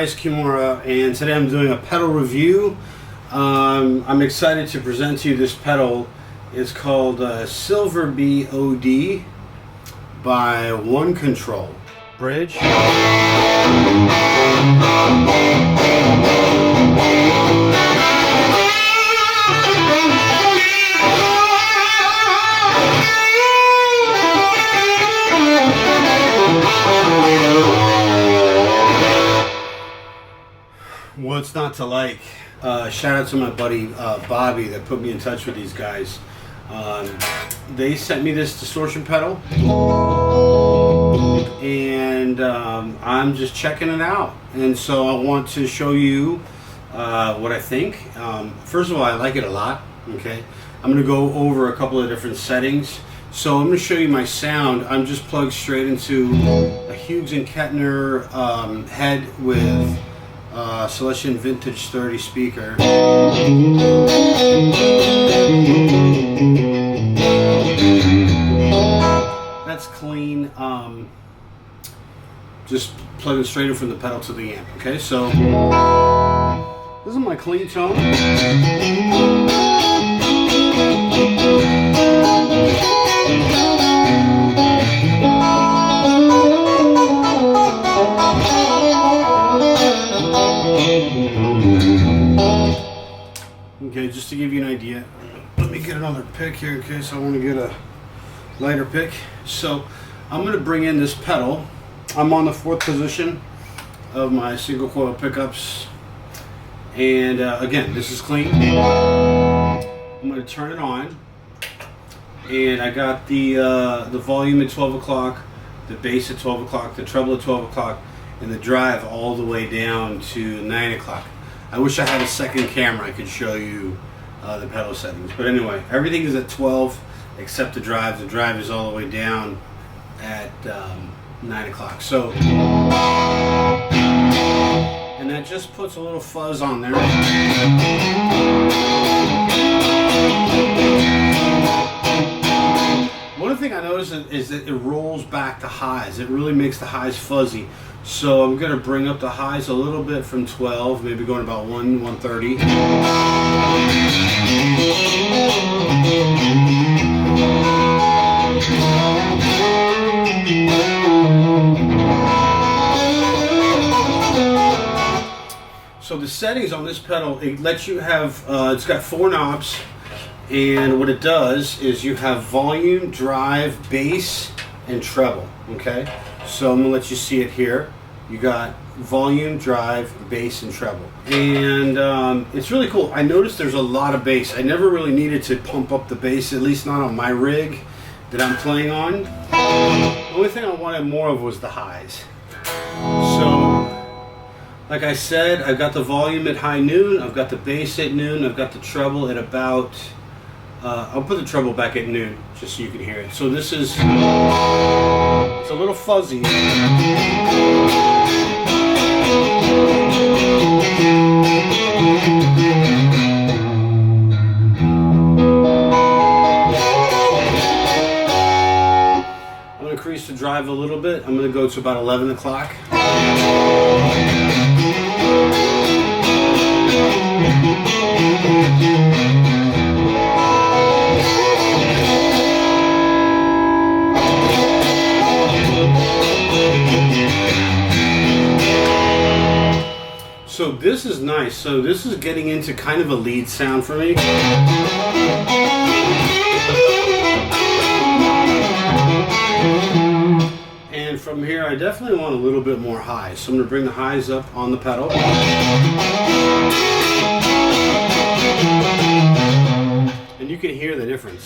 guys, Kimura, and today I'm doing a pedal review. I'm excited to present to you this pedal. It's called Silver Bee OD by One Control. Bridge. What's not to like? Shout out to my buddy Bobby that put me in touch with these guys. They sent me this distortion pedal, and I'm just checking it out. And so I want to show you what I think. First of all, I like it a lot. Okay, I'm going to go over a couple of different settings. So I'm going to show you my sound. I'm just plugged straight into a Hughes and Kettner head with Celestion Vintage 30 speaker. That's clean. Just plugging straight in from the pedal to the amp. Okay, so this is my clean tone. Okay, just to give you an idea, let me get another pick here in case I want to get a lighter pick. So I'm going to bring in this pedal. I'm on the 4th position of my single coil pickups, and again, this is clean. I'm going to turn it on, and I got the volume at 12 o'clock, the bass at 12 o'clock, the treble at 12 o'clock, and the drive all the way down to 9 o'clock. I wish I had a second camera I could show you the pedal settings. But anyway, everything is at 12 except the drive. The drive is all the way down at 9 o'clock. So, and that just puts a little fuzz on there. One thing I noticed is that it rolls back the highs. It really makes the highs fuzzy. So I'm going to bring up the highs a little bit from 12, maybe going about 130. So the settings on this pedal, it lets you have, it's got 4 knobs, and what it does is you have volume, drive, bass, and treble, okay? So I'm going to let you see it here. You got volume, drive, bass, and treble. And it's really cool. I noticed there's a lot of bass. I never really needed to pump up the bass, at least not on my rig that I'm playing on. The only thing I wanted more of was the highs. So, like I said, I've got the volume at high noon, I've got the bass at noon, I've got the treble at about, I'll put the treble back at noon just so you can hear it. So this is, it's a little fuzzy. I'm going to increase the drive a little bit. I'm going to go to about 11 o'clock. So this is nice. So this is getting into kind of a lead sound for me. And from here, I definitely want a little bit more highs. So I'm going to bring the highs up on the pedal. And you can hear the difference.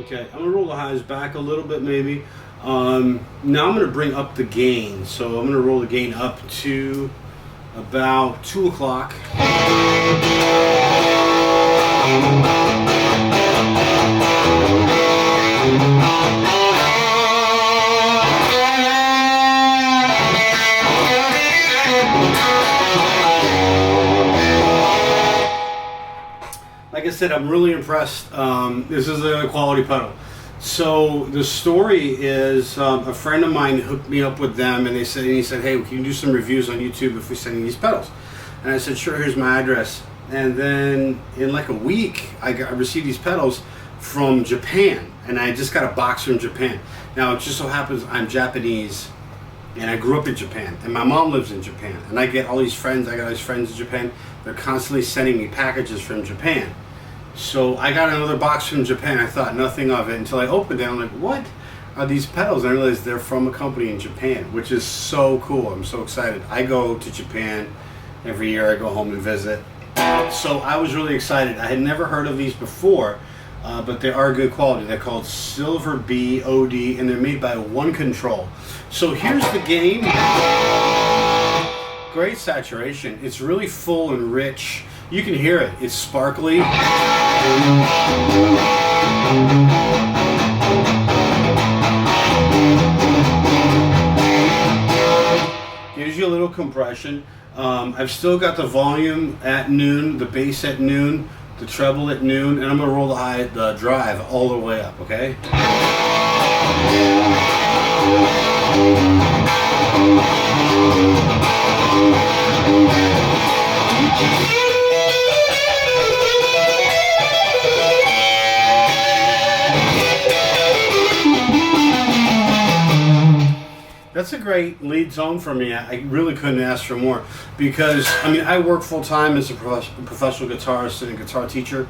Okay, I'm going to roll the highs back a little bit maybe. Now I'm going to bring up the gain. So I'm going to roll the gain up to about 2 o'clock. said, I'm really impressed. This is a quality pedal. So the story is a friend of mine hooked me up with them, and he said, hey, can you do some reviews on YouTube if we send you these pedals? And I said, sure, here's my address. And then in like a week, I received these pedals from Japan, and I just got a box from Japan. Now it just so happens I'm Japanese, and I grew up in Japan, and my mom lives in Japan, and I get all these friends. I got all these friends in Japan. They're constantly sending me packages from Japan. So I got another box from Japan. I thought nothing of it until I opened it. I'm like, what are these pedals? And I realized they're from a company in Japan, which is so cool. I'm so excited. I go to Japan every year. I go home and visit. So I was really excited. I had never heard of these before, but they are good quality. They're called Silver B OD, and they're made by One Control. So here's the gain. Great saturation. It's really full and rich. You can hear it. It's sparkly. Gives you a little compression. I've still got the volume at noon, the bass at noon, the treble at noon, and I'm going to roll the drive all the way up, okay? That's a great lead tone for me. I really couldn't ask for more because, I mean, I work full time as a professional guitarist and a guitar teacher.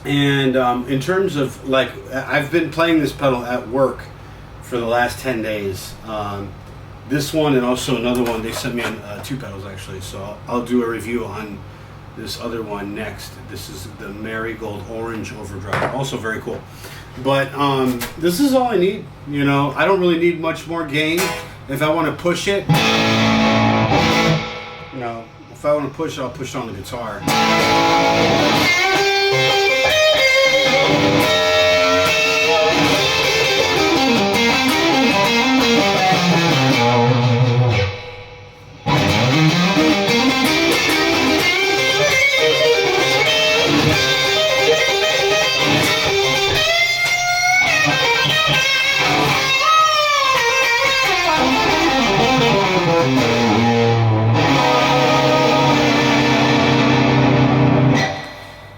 And in terms of, like, I've been playing this pedal at work for the last 10 days. This one and also another one, they sent me two pedals actually, so I'll do a review on this other one next. This is the Marigold Orange Overdrive, also very cool. But this is all I need, you know. I don't really need much more gain. If I want to push it, you know, if I want to push it, I'll push it on the guitar.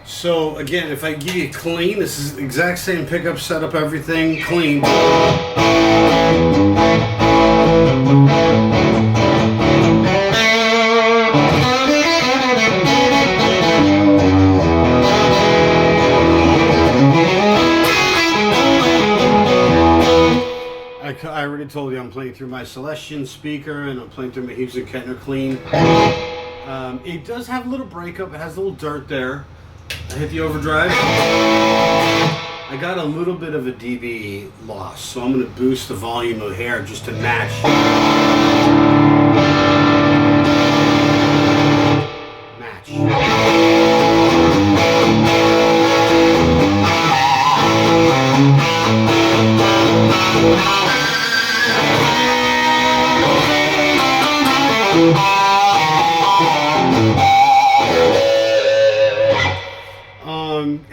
So again, if I give you clean, this is the exact same pickup setup, everything clean. I already told you I'm playing through my Celestion speaker and I'm playing through my Hughes & Kettner clean. It does have a little breakup. It has a little dirt there. I hit the overdrive. I got a little bit of a dB loss, so I'm going to boost the volume of hair just to match.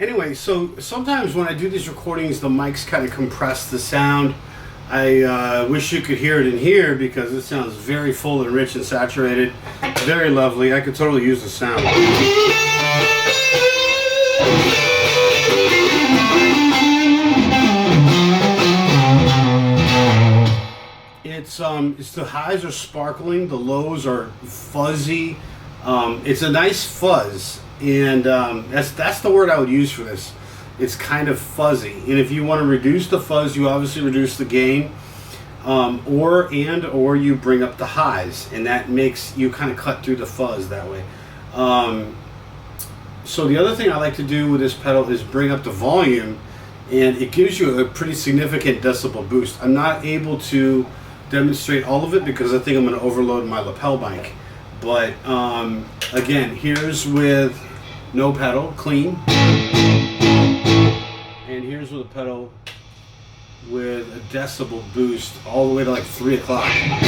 Anyway, so sometimes when I do these recordings, the mics kind of compress the sound. I wish you could hear it in here because it sounds very full and rich and saturated. Very lovely. I could totally use the sound. It's the highs are sparkling, the lows are fuzzy. It's a nice fuzz, and that's the word I would use for this. It's kind of fuzzy, and if you want to reduce the fuzz, you obviously reduce the gain, or you bring up the highs, and that makes you kind of cut through the fuzz that way. So the other thing I like to do with this pedal is bring up the volume, and it gives you a pretty significant decibel boost. I'm not able to demonstrate all of it because I think I'm going to overload my lapel mic. But again, here's with no pedal, clean. And here's with a pedal with a decibel boost all the way to like 3 o'clock. And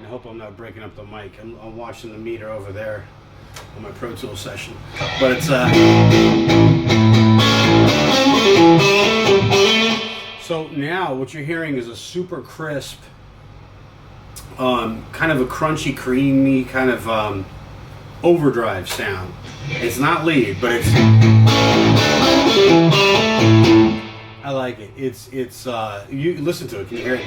I hope I'm not breaking up the mic. I'm watching the meter over there. on my Pro Tool session. But it's so now what you're hearing is a super crisp, kind of a crunchy, creamy kind of overdrive sound. It's not lead, but it's. I like it. It's you listen to it. Can you hear it?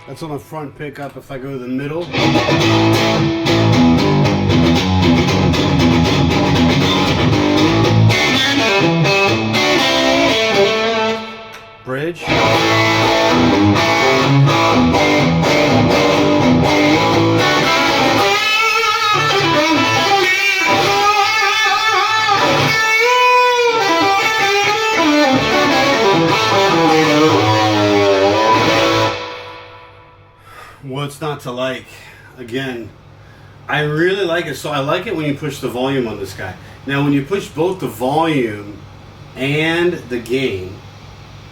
That's on the front pickup. If I go to the middle, bridge. What's not to like? Again, I really like it. So I like it when you push the volume on this guy. Now when you push both the volume and the gain,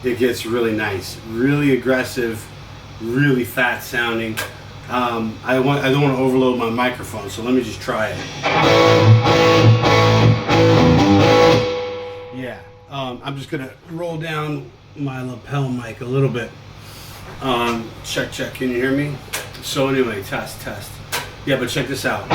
it gets really nice, really aggressive, really fat sounding. I don't want to overload my microphone, so let me just try it. Yeah, I'm just gonna roll down my lapel mic a little bit. Check. Can you hear me? So anyway, test. Yeah, but check this out.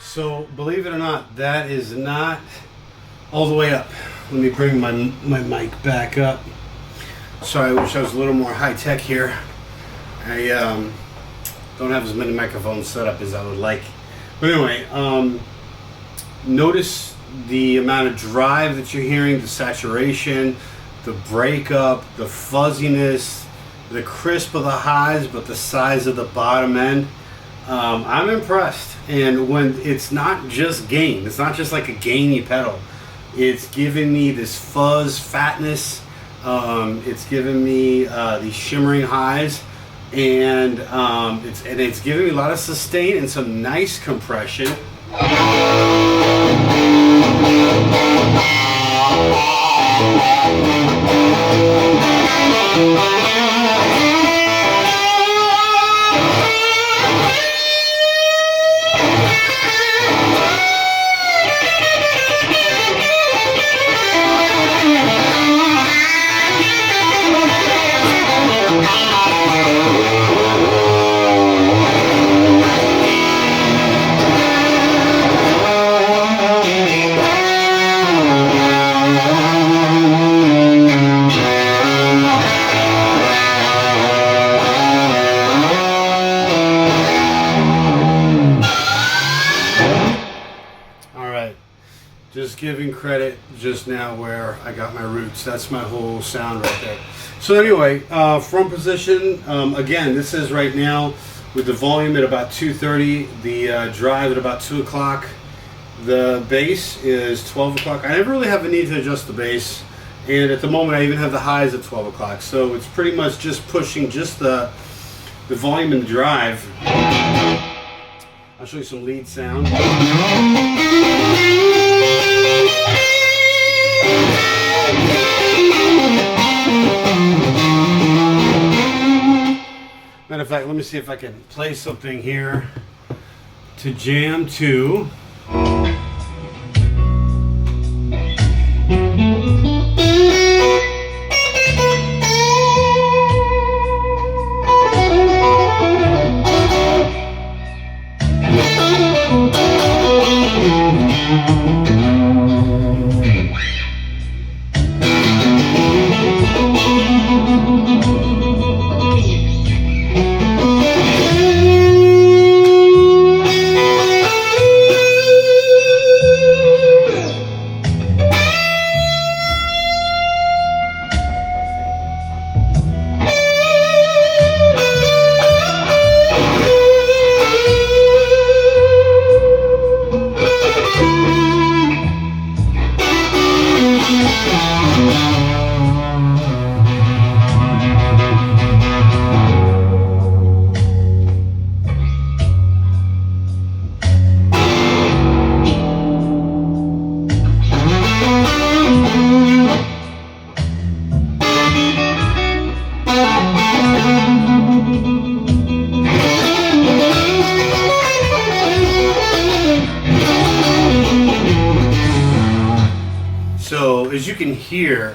So, believe it or not, that is not all the way up. Let me bring my mic back up. Sorry, I wish I was a little more high-tech here. I don't have as many microphones set up as I would like. But anyway, notice the amount of drive that you're hearing, the saturation, the breakup, the fuzziness, the crisp of the highs, but the size of the bottom end. I'm impressed. And when it's not just gain, it's not just like a gainy pedal. It's giving me this fuzz, fatness. It's giving me these shimmering highs, and it's giving me a lot of sustain and some nice compression. Just giving credit just now where I got my roots. That's my whole sound right there. So anyway, front position, again, this is right now with the volume at about 230, the drive at about 2 o'clock. The bass is 12 o'clock. I never really have a need to adjust the bass. And at the moment, I even have the highs at 12 o'clock. So it's pretty much just pushing just the volume and the drive. I'll show you some lead sound. Matter of fact, let me see if I can play something here to jam to. as you can hear,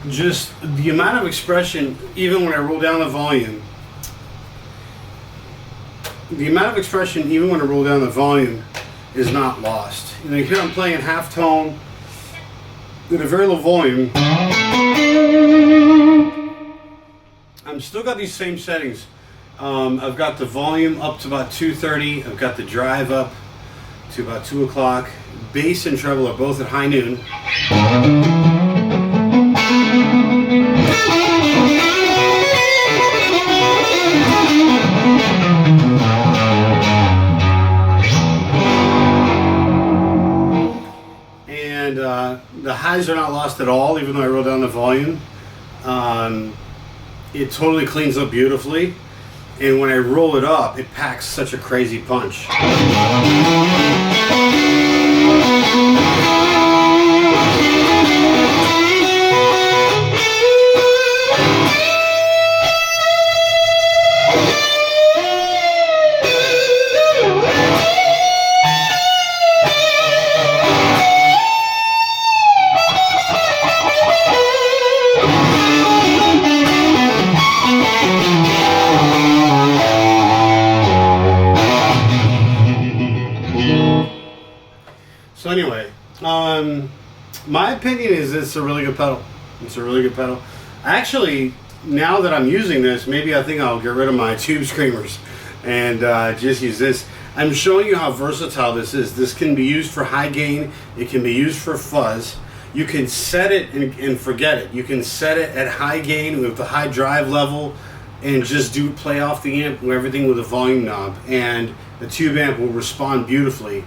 just the amount of expression, even when I roll down the volume, is not lost. You know, here I'm playing half tone at a very low volume. I'm still got these same settings. I've got the volume up to about 230. I've got the drive up to about 2 o'clock. Bass and treble are both at high noon. And the highs are not lost at all, even though I rolled down the volume. It totally cleans up beautifully. And when I roll it up, it packs such a crazy punch. So anyway, my opinion is it's a really good pedal. It's a really good pedal. Actually, now that I'm using this, maybe I think I'll get rid of my tube screamers and just use this. I'm showing you how versatile this is. This can be used for high gain. It can be used for fuzz. You can set it and forget it. You can set it at high gain with the high drive level and just play off the amp with everything with a volume knob, and the tube amp will respond beautifully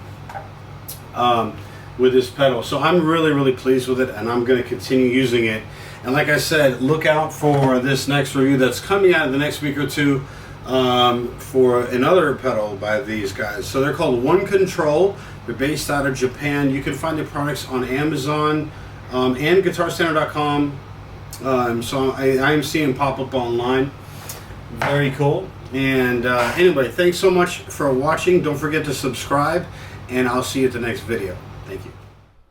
with this pedal. So I'm really pleased with it, and I'm going to continue using it. And like I said, look out for this next review that's coming out in the next week or two for another pedal by these guys. So they're called One Control. They're based out of Japan. You can find their products on Amazon and GuitarStandard.com. So I am seeing them pop up online. Very cool. And anyway, thanks so much for watching. Don't forget to subscribe, and I'll see you at the next video. Thank you.